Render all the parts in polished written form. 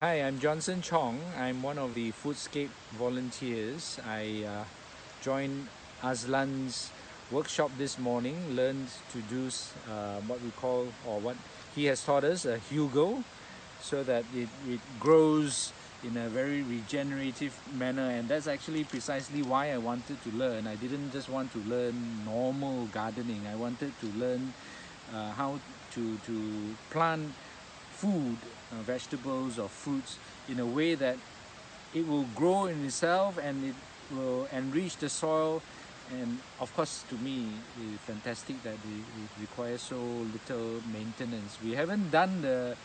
Hi, I'm Johnson Chong. I'm one of the Foodscape volunteers. I joined Aslan's workshop this morning, learned to do what we call, or what he has taught us, a Hugo, so that it grows in a very regenerative manner. And that's actually precisely why I wanted to learn. I didn't just want to learn normal gardening. I wanted to learn how to plant food, vegetables or fruits in a way that it will grow in itself and it will enrich the soil. And of course, to me, it's fantastic that it requires so little maintenance. We haven't done the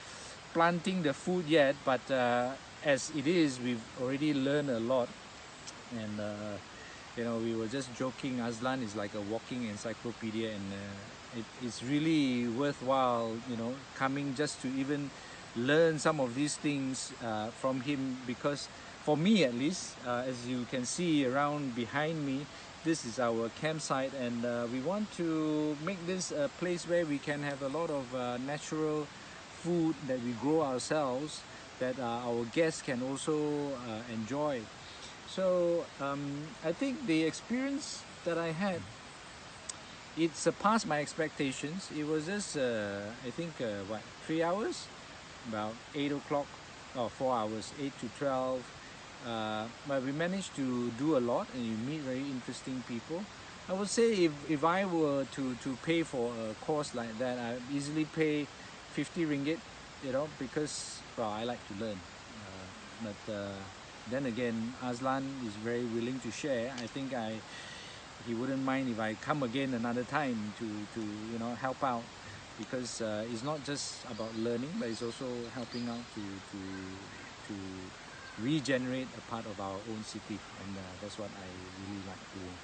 planting the food yet, but as it is, we've already learned a lot. And we were just joking, Aslan is like a walking encyclopedia, and it's really worthwhile, coming just to even learn some of these things from him. Because for me at least, as you can see around behind me, this is our campsite, and we want to make this a place where we can have a lot of natural food that we grow ourselves, that our guests can also enjoy. So I think the experience that I had, it surpassed my expectations. It was just I think 3 hours, about 8 o'clock, or 4 hours, 8 to 12. But we managed to do a lot, and you meet very interesting people. I would say if I were to pay for a course like that, I'd easily pay 50 ringgit, because, well, I like to learn. But then again, Aslan is very willing to share. I think he wouldn't mind if I come again another time to help out, because it's not just about learning, but it's also helping out to regenerate a part of our own city, and that's what I really like doing.